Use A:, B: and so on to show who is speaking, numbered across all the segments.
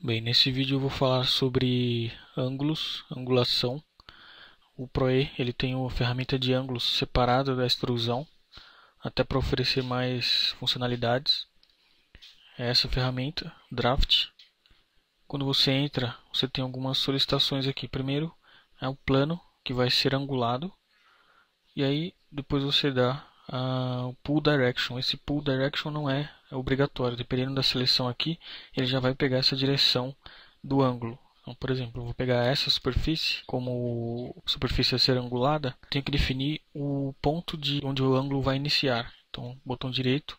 A: Bem, nesse vídeo eu vou falar sobre ângulos, angulação. O ProE ele tem uma ferramenta de ângulos separada da extrusão, até para oferecer mais funcionalidades. É essa ferramenta, Draft. Quando você entra, você tem algumas solicitações aqui. Primeiro é o plano, que vai ser angulado. E aí depois você dá o Pull Direction. Esse Pull Direction não é obrigatório. Dependendo da seleção aqui, ele já vai pegar essa direção do ângulo. Então, por exemplo, eu vou pegar essa superfície, como superfície a ser angulada, tenho que definir o ponto de onde o ângulo vai iniciar. Então, botão direito,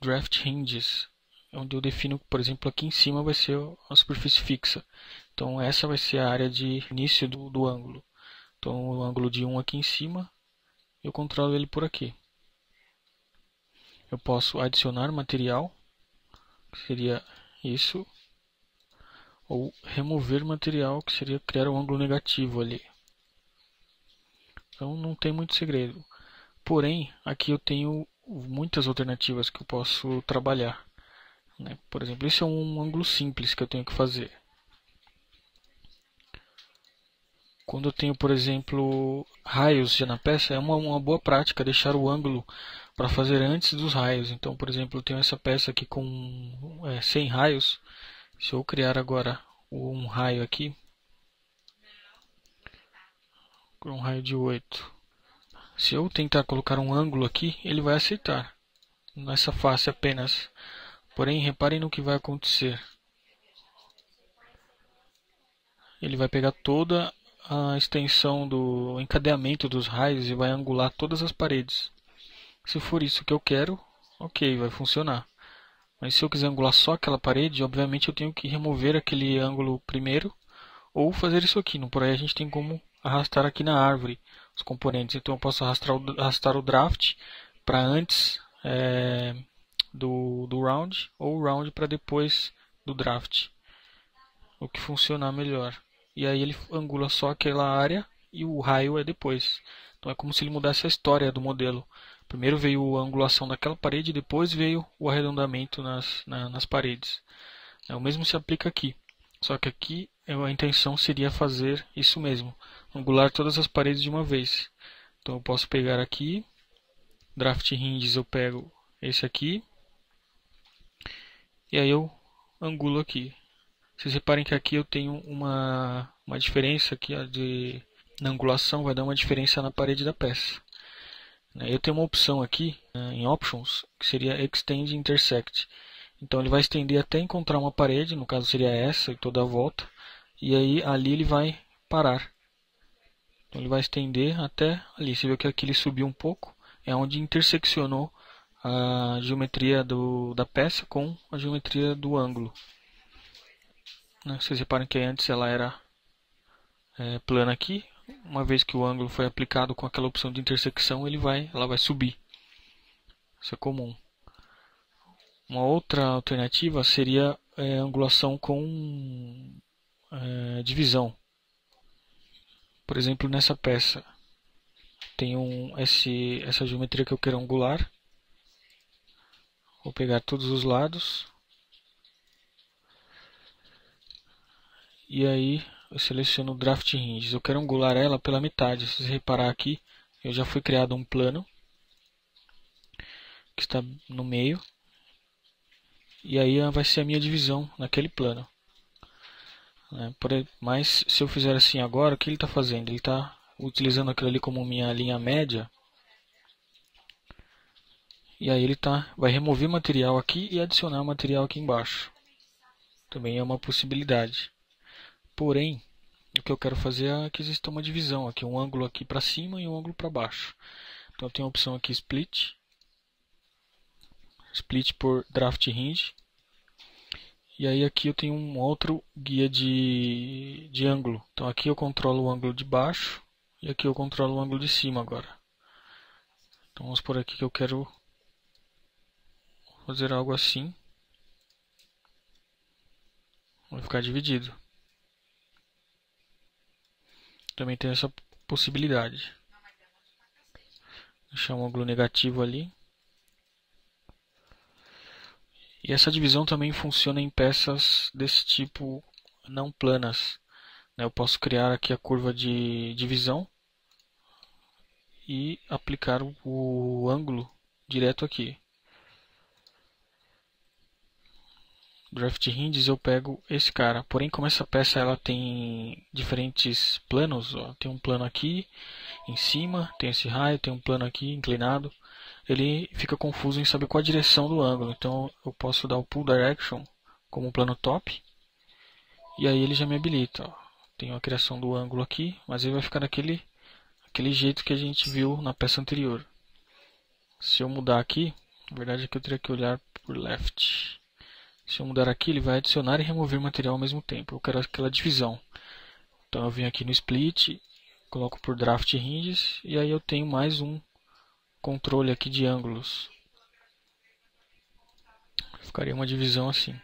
A: Draft Hinges, onde eu defino, por exemplo, aqui em cima vai ser a superfície fixa. Então, essa vai ser a área de início do ângulo. Então, o ângulo de 1 aqui em cima, eu controlo ele por aqui. Eu posso adicionar material, que seria isso, ou remover material, que seria criar um ângulo negativo ali. Então não tem muito segredo. Porém, aqui eu tenho muitas alternativas que eu posso trabalhar, né? Por exemplo, esse é um ângulo simples que eu tenho que fazer. Quando eu tenho, por exemplo, raios já na peça, é uma boa prática deixar o ângulo para fazer antes dos raios. Então, por exemplo, eu tenho essa peça aqui com 100 raios. Se eu criar agora um raio aqui, um raio de 8. Se eu tentar colocar um ângulo aqui, ele vai aceitar nessa face apenas. Porém, reparem no que vai acontecer. Ele vai pegar toda a extensão do encadeamento dos raios e vai angular todas as paredes. Se for isso que eu quero, ok, vai funcionar. Mas se eu quiser angular só aquela parede, obviamente eu tenho que remover aquele ângulo primeiro, ou fazer isso aqui. No por aí a gente tem como arrastar aqui na árvore os componentes. Então eu posso arrastar o draft para antes do round, ou o round para depois do draft, o que funcionar melhor. E aí ele angula só aquela área e o raio é depois. Então é como se ele mudasse a história do modelo. Primeiro veio a angulação daquela parede, depois veio o arredondamento nas paredes. O mesmo se aplica aqui. Só que aqui a intenção seria fazer isso mesmo, angular todas as paredes de uma vez. Então eu posso pegar aqui, Draft Hinges eu pego esse aqui, e aí eu angulo aqui. Vocês reparem que aqui eu tenho uma diferença aqui na angulação, vai dar uma diferença na parede da peça. Eu tenho uma opção aqui em Options, que seria Extend Intersect. Então ele vai estender até encontrar uma parede, no caso seria essa e toda a volta, e aí ali ele vai parar. Então ele vai estender até ali. Você viu que aqui ele subiu um pouco, é onde interseccionou a geometria da peça com a geometria do ângulo. Vocês reparem que antes ela era plana aqui, uma vez que o ângulo foi aplicado com aquela opção de intersecção, ela vai subir. Isso é comum. Uma outra alternativa seria angulação com divisão. Por exemplo, nessa peça tem essa geometria que eu quero angular. Vou pegar todos os lados. E aí eu seleciono o Draft Hinges. Eu quero angular ela pela metade. Se você reparar aqui, eu já foi criado um plano que está no meio. E aí vai ser a minha divisão naquele plano. Mas se eu fizer assim agora, o que ele está fazendo? Ele está utilizando aquilo ali como minha linha média. E aí ele vai remover material aqui e adicionar material aqui embaixo. Também é uma possibilidade. Porém, o que eu quero fazer é que exista uma divisão aqui, um ângulo aqui para cima e um ângulo para baixo. Então eu tenho a opção aqui Split. Split por Draft Hinge. E aí aqui eu tenho um outro guia de ângulo. Então aqui eu controlo o ângulo de baixo e aqui eu controlo o ângulo de cima agora. Então vamos por aqui que eu quero fazer algo assim. Vai ficar dividido. Também tem essa possibilidade. Deixar um ângulo negativo ali. E essa divisão também funciona em peças desse tipo não planas. Eu posso criar aqui a curva de divisão e aplicar o ângulo direto aqui. Draft Hinges eu pego esse cara. Porém, como essa peça ela tem diferentes planos, ó, tem um plano aqui em cima, tem esse raio, tem um plano aqui inclinado, ele fica confuso em saber qual a direção do ângulo. Então eu posso dar o Pull Direction como plano top e aí ele já me habilita. Ó. Tenho a criação do ângulo aqui, mas ele vai ficar aquele jeito que a gente viu na peça anterior. Se eu mudar aqui, na verdade aqui eu teria que olhar por left. Se eu mudar aqui, ele vai adicionar e remover material ao mesmo tempo. Eu quero aquela divisão. Então eu venho aqui no Split, coloco por Draft Hinges e aí eu tenho mais um controle aqui de ângulos. Ficaria uma divisão assim.